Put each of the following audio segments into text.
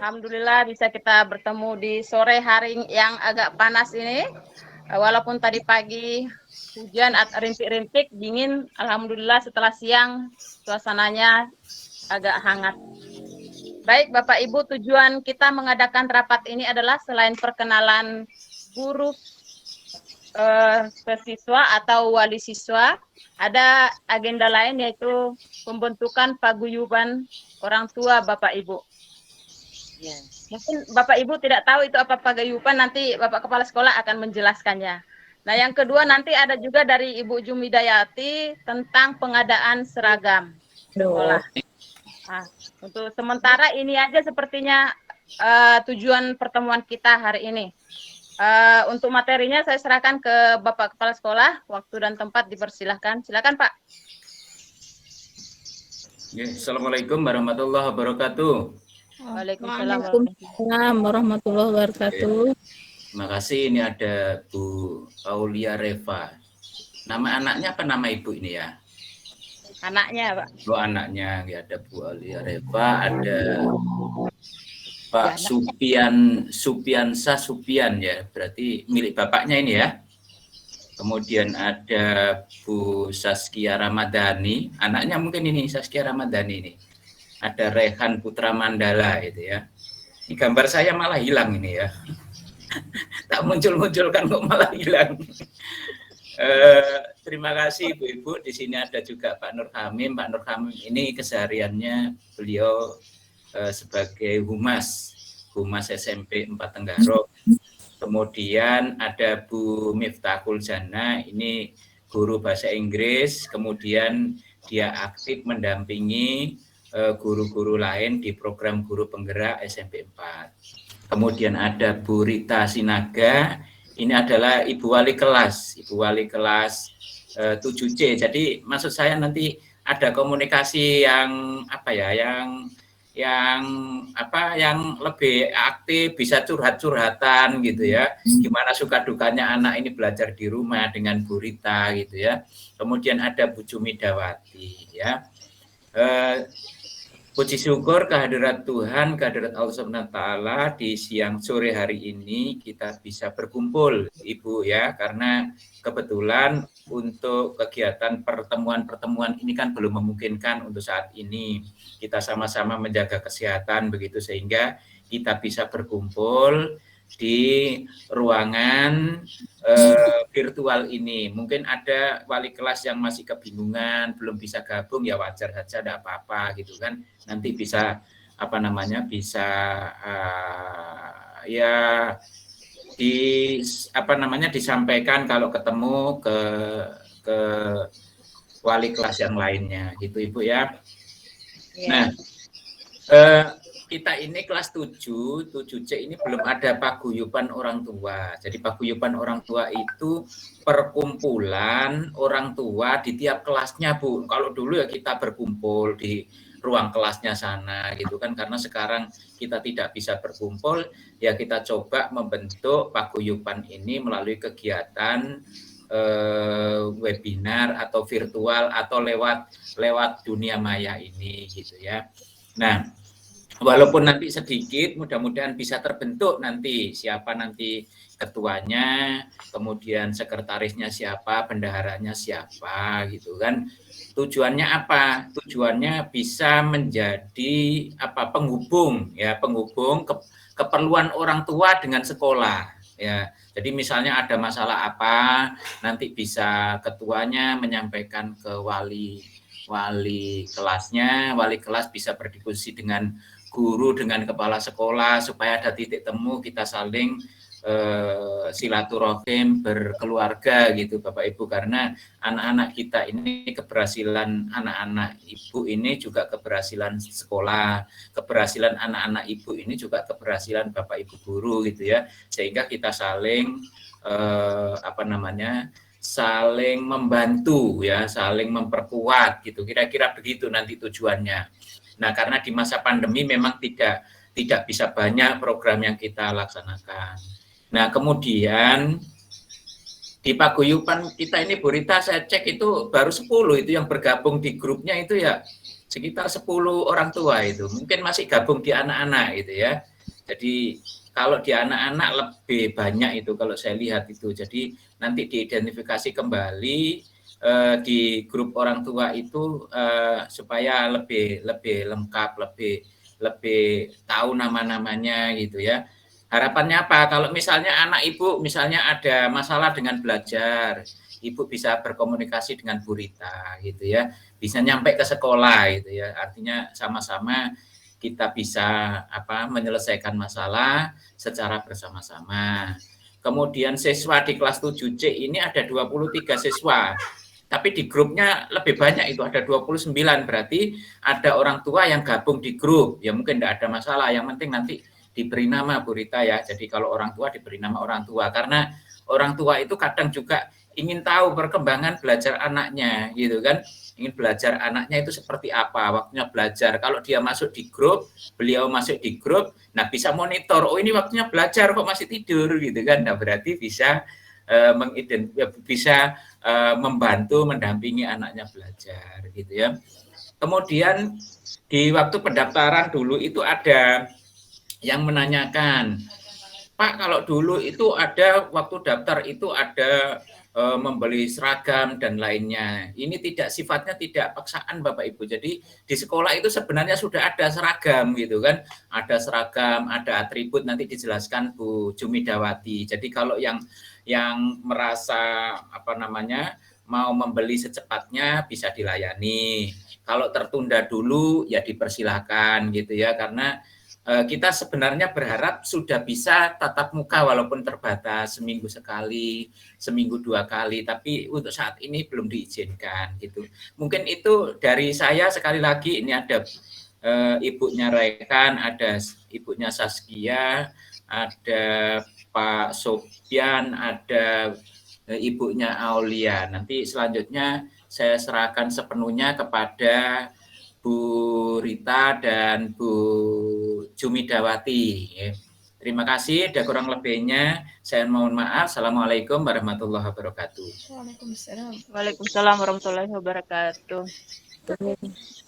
Alhamdulillah bisa kita bertemu di sore hari yang agak panas ini. Walaupun tadi pagi hujan atau rintik-rintik, dingin, alhamdulillah setelah siang suasananya agak hangat. Baik Bapak Ibu, tujuan kita mengadakan rapat ini adalah selain perkenalan guru ke siswa atau wali siswa, ada agenda lain yaitu pembentukan paguyuban orang tua Bapak Ibu. Mungkin Bapak Ibu tidak tahu itu apa paguyuban, nanti Bapak Kepala Sekolah akan menjelaskannya. Nah, yang kedua nanti ada juga dari Ibu Jumidayati tentang pengadaan seragam sekolah. Nah, untuk sementara ini aja sepertinya tujuan pertemuan kita hari ini. Untuk materinya saya serahkan ke Bapak Kepala Sekolah, waktu dan tempat dipersilahkan. Silakan Pak. Assalamualaikum warahmatullahi wabarakatuh. Waalaikumsalam warahmatullahi wabarakatuh. Terima kasih. Ini ada Bu Aulia Reva. Nama anaknya apa nama ibu ini ya? Anaknya Pak. Bu anaknya ya, ada Bu Aulia Reva, ada Pak Supiansa Supian ya, berarti milik bapaknya ini ya. Kemudian ada Bu Saskia Ramadhani, anaknya mungkin ini Saskia Ramadhani ini. Ada Rehan Putra Mandala itu ya. Ini gambar saya malah hilang ini ya. Tak muncul-munculkan kok malah hilang. Terima kasih Ibu-ibu. Di sini ada juga Pak Nur Hamim. Pak Nur Hamim ini kesehariannya beliau sebagai humas SMP 4 Tenggarong. Kemudian ada Bu Miftahul Jana, ini guru bahasa Inggris. Kemudian dia aktif mendampingi guru-guru lain di program guru penggerak SMP 4. Kemudian ada Bu Rita Sinaga, ini adalah Ibu Wali Kelas 7C. Jadi maksud saya nanti ada komunikasi yang yang lebih aktif, bisa curhat-curhatan gitu ya. Gimana suka dukanya anak ini belajar di rumah dengan Bu Rita gitu ya. Kemudian ada Bu Jumidawati ya. Puji syukur kehadirat Tuhan, kehadirat Allah SWT di siang sore hari ini kita bisa berkumpul Ibu ya, karena kebetulan untuk kegiatan pertemuan ini kan belum memungkinkan untuk saat ini. Kita sama-sama menjaga kesehatan begitu sehingga kita bisa berkumpul di ruangan virtual ini. Mungkin ada wali kelas yang masih kebingungan, belum bisa gabung, ya wajar saja, tidak apa-apa gitu kan. Nanti bisa disampaikan kalau ketemu ke wali kelas yang lainnya gitu Ibu ya. Nah, kita ini kelas 7C ini belum ada paguyuban orang tua. Jadi paguyuban orang tua itu perkumpulan orang tua di tiap kelasnya, Bu. Kalau dulu ya kita berkumpul di ruang kelasnya sana gitu kan, karena sekarang kita tidak bisa berkumpul, ya kita coba membentuk paguyuban ini melalui kegiatan webinar atau virtual atau lewat dunia maya ini gitu ya. Nah, walaupun nanti sedikit, mudah-mudahan bisa terbentuk nanti siapa nanti ketuanya, kemudian sekretarisnya siapa, bendaharanya siapa gitu kan. Tujuannya apa? Tujuannya bisa menjadi penghubung keperluan orang tua dengan sekolah ya. Jadi misalnya ada masalah apa, nanti bisa ketuanya menyampaikan ke wali kelasnya, wali kelas bisa berdiskusi dengan guru, dengan kepala sekolah supaya ada titik temu, kita saling silaturahim berkeluarga gitu Bapak Ibu, karena anak-anak kita ini keberhasilan anak-anak Ibu ini juga keberhasilan sekolah, keberhasilan anak-anak Ibu ini juga keberhasilan Bapak Ibu guru gitu ya, sehingga kita saling saling membantu ya, saling memperkuat gitu, kira-kira begitu nanti tujuannya. Nah, karena di masa pandemi memang tidak bisa banyak program yang kita laksanakan. Nah, kemudian di paguyuban kita ini Bu Rita, saya cek itu baru 10 itu yang bergabung di grupnya itu ya, sekitar 10 orang tua itu. Mungkin masih gabung di anak-anak gitu ya. Jadi kalau di anak-anak lebih banyak itu kalau saya lihat itu. Jadi nanti diidentifikasi kembali di grup orang tua itu supaya lebih lengkap, lebih tahu nama-namanya gitu ya. Harapannya apa? Kalau misalnya anak ibu misalnya ada masalah dengan belajar, ibu bisa berkomunikasi dengan Bu Rita gitu ya, bisa nyampe ke sekolah gitu ya. Artinya sama-sama kita bisa menyelesaikan masalah secara bersama-sama. Kemudian siswa di kelas 7C ini ada 23 siswa. Tapi di grupnya lebih banyak, itu ada 29, berarti ada orang tua yang gabung di grup. Ya mungkin tidak ada masalah, yang penting nanti diberi nama Bu Rita ya. Jadi kalau orang tua diberi nama orang tua, karena orang tua itu kadang juga ingin tahu perkembangan belajar anaknya gitu kan. Ingin belajar anaknya itu seperti apa, waktunya belajar. Kalau dia masuk di grup, beliau masuk di grup, nah bisa monitor, oh ini waktunya belajar kok masih tidur gitu kan. Nah berarti bisa bisa membantu mendampingi anaknya belajar gitu ya. Kemudian di waktu pendaftaran dulu itu ada yang menanyakan, Pak, kalau dulu itu ada waktu daftar itu ada membeli seragam dan lainnya. Ini sifatnya tidak paksaan Bapak Ibu. Jadi di sekolah itu sebenarnya sudah ada seragam gitu kan. Ada seragam, ada atribut, nanti dijelaskan Bu Jumidawati. Jadi kalau yang merasa mau membeli secepatnya bisa dilayani. Kalau tertunda dulu ya dipersilahkan gitu ya, karena kita sebenarnya berharap sudah bisa tatap muka walaupun terbatas, seminggu sekali, seminggu 2 kali, tapi untuk saat ini belum diizinkan gitu. Mungkin itu dari saya. Sekali lagi ini ada ibunya Rekan, ada ibunya Saskia, ada Pak Sofyan, ada ibunya Aulia. Nanti selanjutnya saya serahkan sepenuhnya kepada Bu Rita dan Bu Jumidawati. Terima kasih. Ada kurang lebihnya saya mohon maaf. Assalamualaikum warahmatullahi wabarakatuh. Waalaikumsalam warahmatullahi wabarakatuh.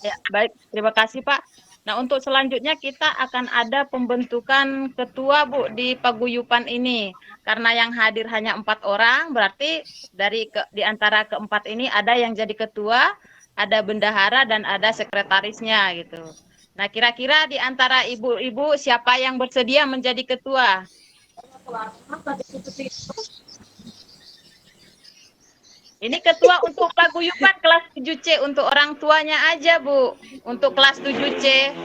Ya, baik, terima kasih Pak. Nah, untuk selanjutnya kita akan ada pembentukan ketua Bu di paguyuban ini. Karena yang hadir hanya 4 orang, berarti di antara keempat ini ada yang jadi ketua, ada bendahara dan ada sekretarisnya gitu. Nah, kira-kira di antara ibu-ibu siapa yang bersedia menjadi ketua? Ini ketua untuk paguyuban kelas 7C, untuk orang tuanya aja, Bu. Untuk kelas 7C.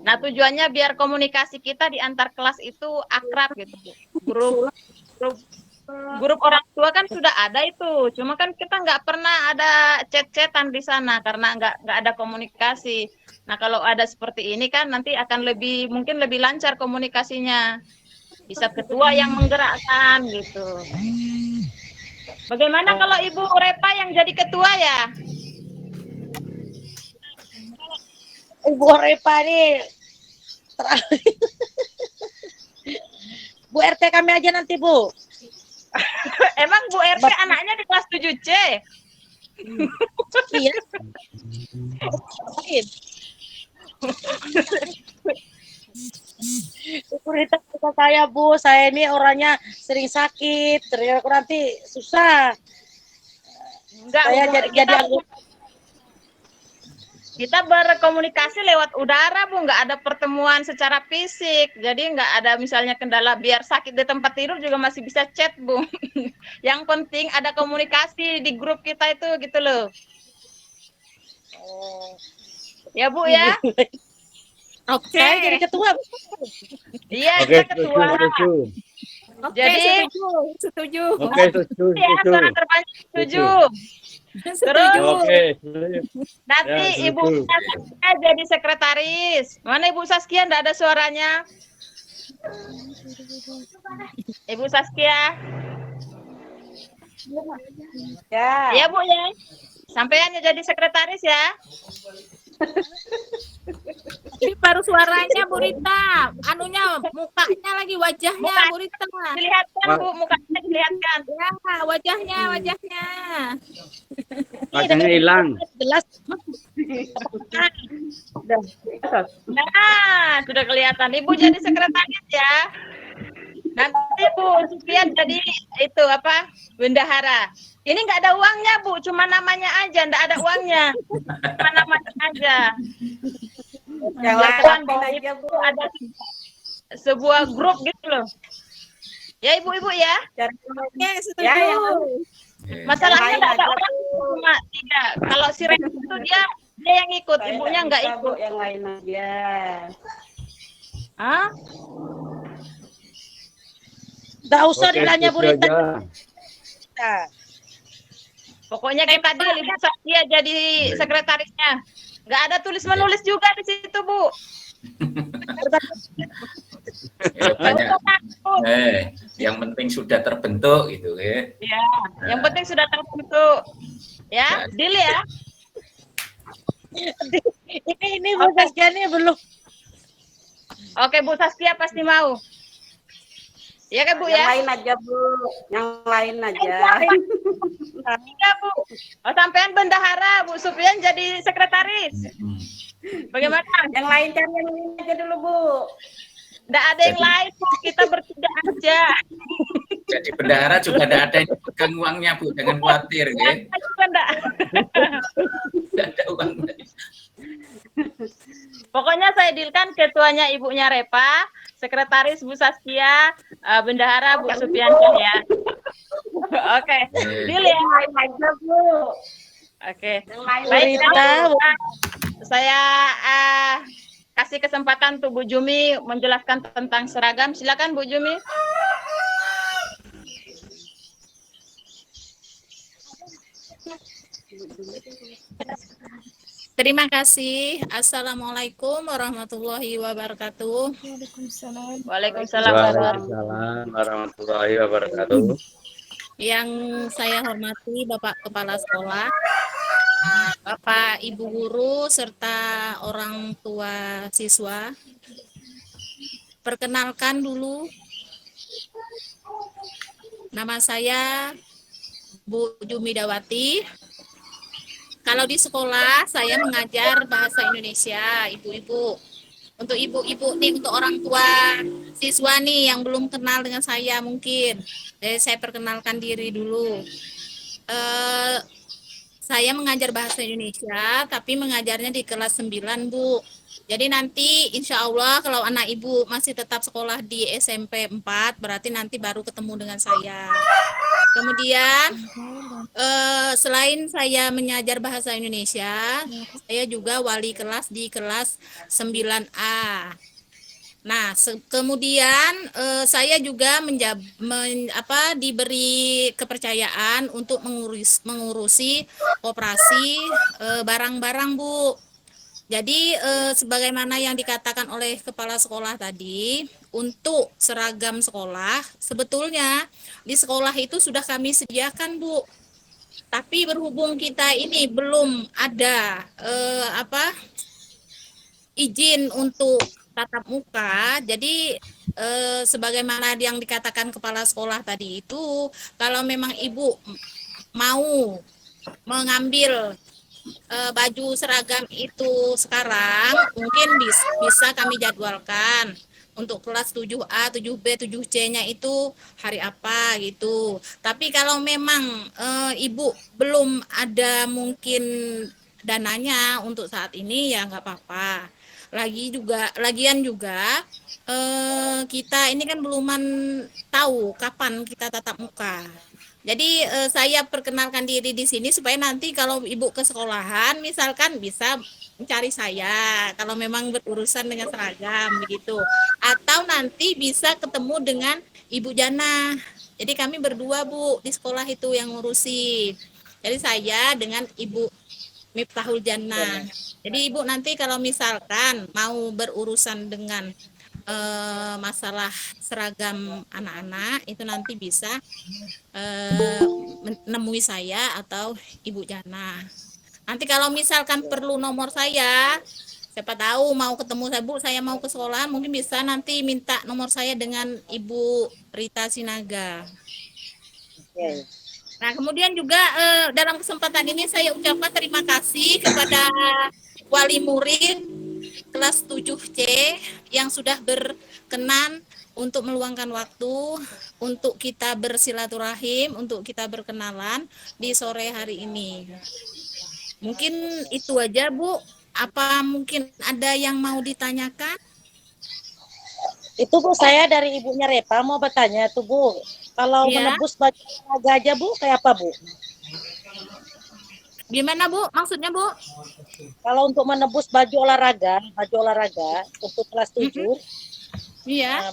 Nah, tujuannya biar komunikasi kita di antar kelas itu akrab gitu, Bu. Grup orang tua kan sudah ada itu. Cuma kan kita nggak pernah ada chat-chatan di sana karena nggak ada komunikasi. Nah, kalau ada seperti ini kan nanti akan mungkin lebih lancar komunikasinya. Bisa ketua yang menggerakkan gitu. Bagaimana kalau Ibu Repa yang jadi ketua ya? Ibu Repa ini Bu RT kami aja nanti, Bu. Emang Bu RT anaknya di kelas 7C? Iya. Cerita saya, Bu, saya ini orangnya sering sakit, terus nanti susah. Enggak, saya jadi kita berkomunikasi lewat udara, Bu, nggak ada pertemuan secara fisik. Jadi nggak ada misalnya kendala biar sakit di tempat tidur juga masih bisa chat, Bu. Yang penting ada komunikasi di grup kita itu gitu loh. Ya, Bu ya. Oke. Saya jadi ketua. Iya, kita ketua. Oke, Jadi setuju. Oke, setuju. ya, suara terbanyak setuju. Terus Oke. nanti Ya, Ibu Saskia jadi sekretaris. Mana Ibu Saskia? Nggak ada suaranya. Ibu Saskia. Ya. Iya, Bu ya. Sampaiannya jadi sekretaris ya. Ini baru suaranya Bu Rita. Anunya mukanya lagi wajahnya Bu Rita. Dilihatkan Bu, mukanya dilihatkan. Ya, wajahnya. Wajahnya hilang. Jelas. Nah, sudah kelihatan. Ibu jadi sekretaris ya. Nanti Bu Supian jadi itu apa? Bendahara. Ini nggak ada uangnya Bu, cuma namanya aja, nggak ada uangnya. Cuma namanya aja. Jangan aja Bu, ada sebuah grup gitu loh. Ya ibu-ibu ya. Oke, setuju. Ya. Masalahnya nggak ada orang, cuma tidak. Kalau si Ren itu dia yang ikut, ibunya nggak ikut. Yang lain aja. Hah? Nggak usah Oke, ditanya Bu itu Rita. aja. Pokoknya kita deal, Ibu Satya jadi sekretarisnya. Nggak ada tulis menulis juga di situ Bu. Banyak. Yang penting sudah terbentuk gitu ya. Ya, yang penting sudah terbentuk. Ya, deal ya. Ini Bu Saskia nih belum. Oke, Bu Saskia pasti mau. Iya kan Bu Yang ya? lain aja Bu, yang lain aja. Iya Bu. Oh, sampean bendahara, Bu Supian jadi sekretaris. Bagaimana? Yang lain cari yang lain aja dulu Bu. Nggak ada yang lain, Bu. Kita bertiga aja. Jadi bendahara juga tidak ada yang pegang uangnya Bu, jangan khawatir ya. Nggak. Tidak ada uang. Pokoknya saya dealkan ketuanya ibunya Repa, sekretaris Bu Saskia, bendahara Bu Supiansyah ya. Oke, deal ya. Yang lain aja Bu. Oke. Yang lain Baik, Rita. saya kasih kesempatan untuk Bu Jumi menjelaskan tentang seragam. Silakan Bu Jumi. Terima kasih. Assalamualaikum warahmatullahi wabarakatuh. Waalaikumsalam. Waalaikumsalam warahmatullahi wabarakatuh. Yang saya hormati Bapak Kepala Sekolah, Bapak Ibu Guru, serta orang tua siswa. Perkenalkan dulu, nama saya Bu Jumi Dawati. Kalau di sekolah saya mengajar bahasa Indonesia, ibu-ibu. Untuk ibu-ibu nih, untuk orang tua siswa nih yang belum kenal dengan saya mungkin. Jadi saya perkenalkan diri dulu. Saya mengajar bahasa Indonesia, tapi mengajarnya di kelas 9, Bu. Jadi nanti insya Allah kalau anak ibu masih tetap sekolah di SMP 4, berarti nanti baru ketemu dengan saya. Kemudian selain saya mengajar bahasa Indonesia, saya juga wali kelas di kelas 9A. Nah, kemudian saya juga diberi kepercayaan untuk mengurusi operasi barang-barang, Bu. Jadi sebagaimana yang dikatakan oleh kepala sekolah tadi, untuk seragam sekolah sebetulnya di sekolah itu sudah kami sediakan, Bu. Tapi berhubung kita ini belum ada izin untuk tatap muka, jadi sebagaimana yang dikatakan kepala sekolah tadi itu, kalau memang ibu mau mengambil baju seragam itu sekarang, mungkin bisa kami jadwalkan untuk kelas 7A, 7B, 7C-nya itu hari apa gitu. Tapi kalau memang ibu belum ada mungkin dananya untuk saat ini, ya nggak apa-apa. Lagian juga kita ini kan belum tahu kapan kita tatap muka. Jadi saya perkenalkan diri di sini supaya nanti kalau ibu ke sekolahan misalkan bisa mencari saya kalau memang berurusan dengan seragam begitu. Atau nanti bisa ketemu dengan Ibu Jana. Jadi kami berdua, Bu, di sekolah itu yang ngurusi. Jadi saya dengan Ibu Miftahul Jannah. Jadi Ibu nanti kalau misalkan mau berurusan dengan masalah seragam anak-anak itu nanti bisa menemui saya atau Ibu Jana. Nanti kalau misalkan perlu nomor saya, siapa tahu mau ketemu saya, Bu, saya mau ke sekolah, mungkin bisa nanti minta nomor saya dengan Ibu Rita Sinaga. Ya, ya. Nah, kemudian juga dalam kesempatan ini saya ucapkan terima kasih kepada wali murid kelas 7C yang sudah berkenan untuk meluangkan waktu untuk kita bersilaturahim, untuk kita berkenalan di sore hari ini. Mungkin itu aja, Bu. Apa mungkin ada yang mau ditanyakan? Itu Bu, saya dari ibunya Repa mau bertanya tuh Bu. Kalau Ya. menebus baju olahraga aja Bu, kayak apa Bu? Gimana, Bu? Maksudnya, Bu? Kalau untuk menebus baju olahraga untuk kelas 7, Iya. nah,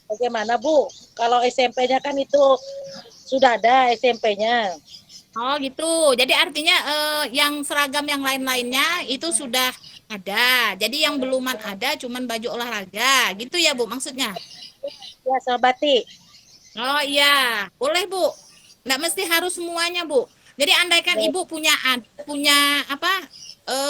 bagaimana Bu? Kalau SMP-nya kan itu sudah ada SMP-nya. Oh gitu. Jadi artinya yang seragam yang lain-lainnya itu sudah ada. Jadi yang belum ada cuman baju olahraga. Gitu ya, Bu, maksudnya? Ya, sama batik. Oh iya, boleh, Bu. Nggak mesti harus semuanya, Bu. Jadi andaikan Ibu punya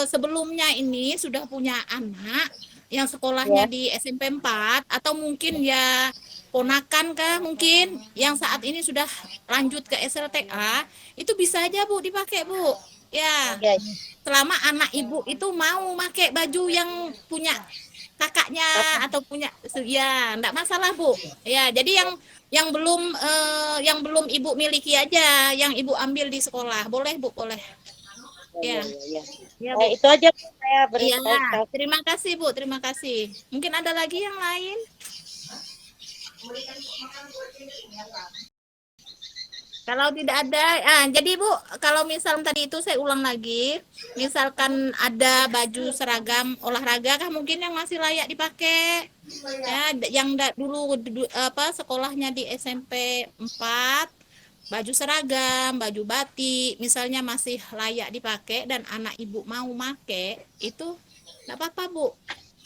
sebelumnya ini sudah punya anak yang sekolahnya di SMP 4 atau mungkin ya ponakan kah mungkin yang saat ini sudah lanjut ke SLTA, itu bisa aja, Bu, dipakai, Bu. Ya, Ya, selama anak Ibu itu mau pakai baju yang punya kakaknya atau punya ya enggak masalah, Bu. Ya, jadi yang belum Ibu miliki aja yang Ibu ambil di sekolah. Boleh, Bu, boleh. Ya. ya. Ya, Nah, Bu. itu aja Bu, saya beri Iya, tahu. terima kasih, Bu, terima kasih. Mungkin ada lagi yang lain? Kalau tidak ada, jadi Bu, kalau misal tadi itu saya ulang lagi, misalkan ada baju seragam olahraga kah mungkin yang masih layak dipakai, ya, yang dulu sekolahnya di SMP 4, baju seragam, baju batik, misalnya masih layak dipakai dan anak Ibu mau make, itu nggak apa-apa, Bu,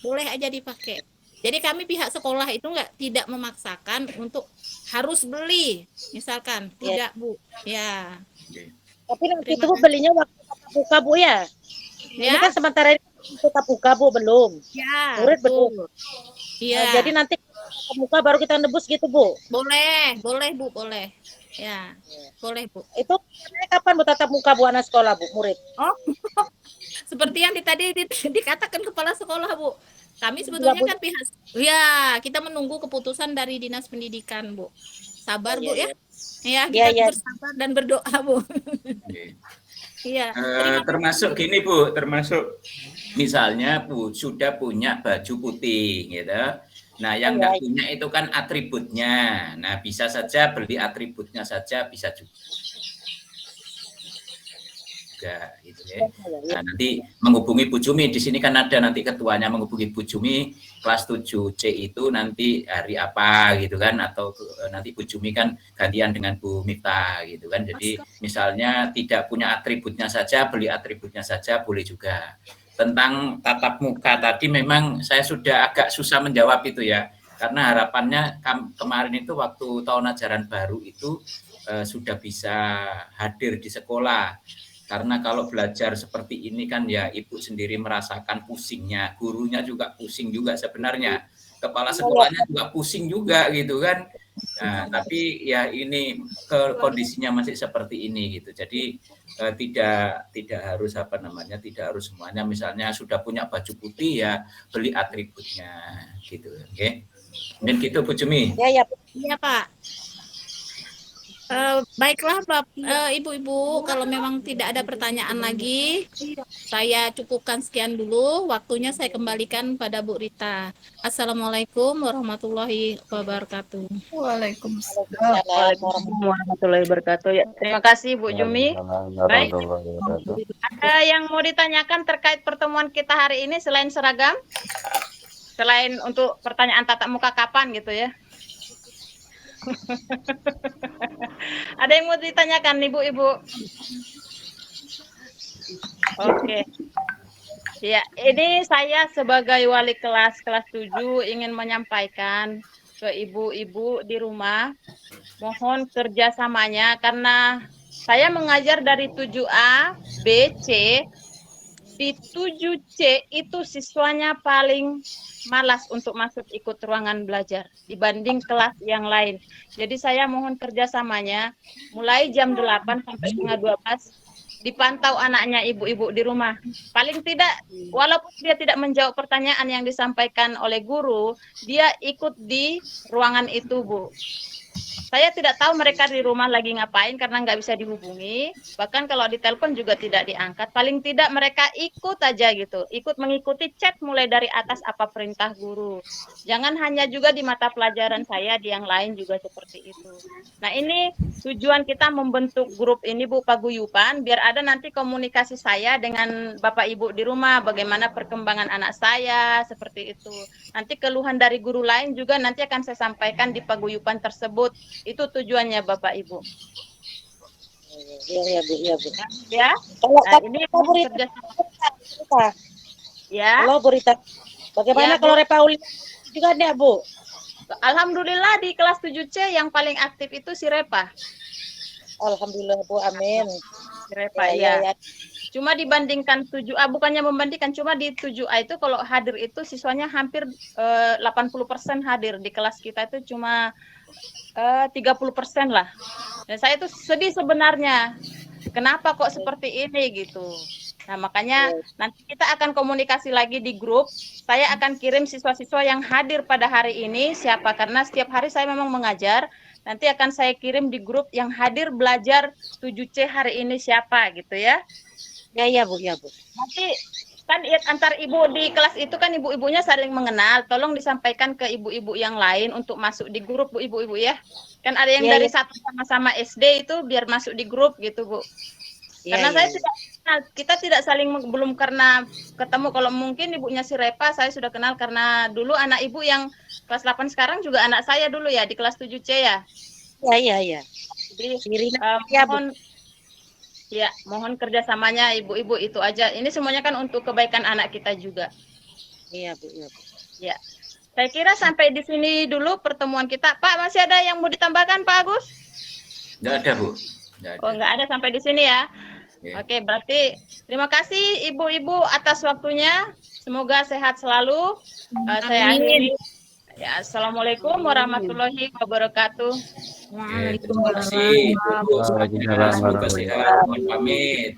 boleh aja dipakai. Jadi kami pihak sekolah itu tidak memaksakan untuk harus beli, misalkan tidak, Bu. Ya. Tapi nanti Terima itu Bu kasih. belinya waktu tatap muka Bu ya. Ini Ya, kan sementara ini tatap muka Bu belum. ya, Murid betul. belum. Iya, Nah, jadi nanti tatap muka baru kita nebus gitu Bu. boleh, Bu, boleh. Ya, boleh, Bu. Itu kapan Bu tatap muka Bu anak sekolah Bu, murid? Oh, seperti yang tadi dikatakan kepala sekolah, Bu. Kami sebetulnya kan kita menunggu keputusan dari Dinas Pendidikan, Bu. Sabar, Bu, ya. Ya, kita bersabar dan berdoa, Bu. Iya. Termasuk gini, Bu, termasuk misalnya Bu sudah punya baju putih gitu. Nah, yang enggak punya itu kan atributnya. Nah, bisa saja beli atributnya saja, bisa juga gitu ya. Nah, nanti menghubungi Bu Jumi, di sini kan ada nanti ketuanya, menghubungi Bu Jumi kelas 7C itu nanti hari apa gitu kan, atau nanti Bu Jumi kan gantian dengan Bu Mifta gitu kan. Jadi misalnya tidak punya atributnya saja, beli atributnya saja boleh juga. Tentang tatap muka tadi memang saya sudah agak susah menjawab itu ya, karena harapannya kemarin itu waktu tahun ajaran baru itu sudah bisa hadir di sekolah. Karena kalau belajar seperti ini kan ya Ibu sendiri merasakan pusingnya, gurunya juga pusing juga sebenarnya, kepala sekolahnya juga pusing juga gitu kan. Nah, tapi ya ini kondisinya masih seperti ini gitu. Jadi tidak harus tidak harus semuanya. Misalnya sudah punya baju putih ya beli atributnya gitu. Oke. Mungkin gitu Bu Jumi. Iya, Pak. Baiklah, Ibu-ibu, kalau memang tidak ada pertanyaan lagi, saya cukupkan sekian dulu. Waktunya saya kembalikan pada Bu Rita. Assalamualaikum warahmatullahi wabarakatuh. Waalaikumsalam warahmatullahi wabarakatuh. Ya, terima kasih Bu Jumi. Baik, ada yang mau ditanyakan terkait pertemuan kita hari ini selain seragam? Selain untuk pertanyaan tatap muka kapan gitu ya? Ada yang mau ditanyakan Ibu-ibu? Oke. Ya, ini saya sebagai wali kelas 7 ingin menyampaikan ke ibu-ibu di rumah, mohon kerjasamanya karena saya mengajar dari 7A, B, C. Di 7C itu siswanya paling malas untuk masuk ikut ruangan belajar dibanding kelas yang lain. Jadi saya mohon kerjasamanya mulai jam 8 sampai setengah 12 dipantau anaknya ibu-ibu di rumah. Paling tidak, walaupun dia tidak menjawab pertanyaan yang disampaikan oleh guru, dia ikut di ruangan itu, Bu. Saya tidak tahu mereka di rumah lagi ngapain karena nggak bisa dihubungi. Bahkan kalau ditelepon juga tidak diangkat. Paling tidak mereka ikut aja gitu. Ikut mengikuti chat mulai dari atas apa perintah guru. Jangan hanya juga di mata pelajaran saya, di yang lain juga seperti itu. Nah ini tujuan kita membentuk grup ini Bu Paguyuban. Biar ada nanti komunikasi saya dengan Bapak Ibu di rumah. Bagaimana perkembangan anak saya, seperti itu. Nanti keluhan dari guru lain juga nanti akan saya sampaikan di paguyuban tersebut. Itu tujuannya Bapak Ibu. Iya, Bu, iya, Bu. Ya. Kalau Nah, ini Bu Rita, kerja ya. halo Bu Rita. Bagaimana Ya, Bu. kalau Repauli juga nih, Bu? Alhamdulillah di kelas 7C yang paling aktif itu si Repa. Alhamdulillah, Bu. Amin. Si Repa ya. Ya. Cuma dibandingkan 7A, bukannya membandingkan, cuma di 7A itu kalau hadir itu siswanya hampir 80% hadir. Di kelas kita itu cuma 30% lah. Dan saya itu sedih sebenarnya. Kenapa kok seperti ini gitu. Nah, makanya nanti kita akan komunikasi lagi di grup. Saya akan kirim siswa-siswa yang hadir pada hari ini siapa, karena setiap hari saya memang mengajar. Nanti akan saya kirim di grup yang hadir belajar 7C hari ini siapa gitu ya. Ya, Bu, ya, Bu. Nanti kan antar ibu di kelas itu kan ibu-ibunya saling mengenal. Tolong disampaikan ke ibu-ibu yang lain untuk masuk di grup Bu ibu-ibu ya. Kan ada yang Ya, dari ya. satu sama-sama SD itu biar masuk di grup gitu Bu. Ya, Karena ya, saya ya. tidak kenal, kita tidak saling belum karena ketemu. Kalau mungkin ibunya si Repa saya sudah kenal karena dulu anak ibu yang kelas 8 sekarang juga anak saya dulu ya di kelas 7C ya. Ya. Jadi Irina, ya, Bu. mohon kerjasamanya ibu-ibu itu aja. Ini semuanya kan untuk kebaikan anak kita juga. Iya, Bu, ya, Bu. Ya, saya kira sampai di sini dulu pertemuan kita. Pak, masih ada yang mau ditambahkan Pak Agus? Nggak ada, Bu. Nggak ada. Oh, nggak ada sampai di sini ya. Ya. Oke, berarti terima kasih ibu-ibu atas waktunya. Semoga sehat selalu. Saya akhiri. Ya, Assalamualaikum warahmatullahi wabarakatuh. Terima kasih. Bu. Waalaikumsalam. Semoga sehat. Mohon pamit.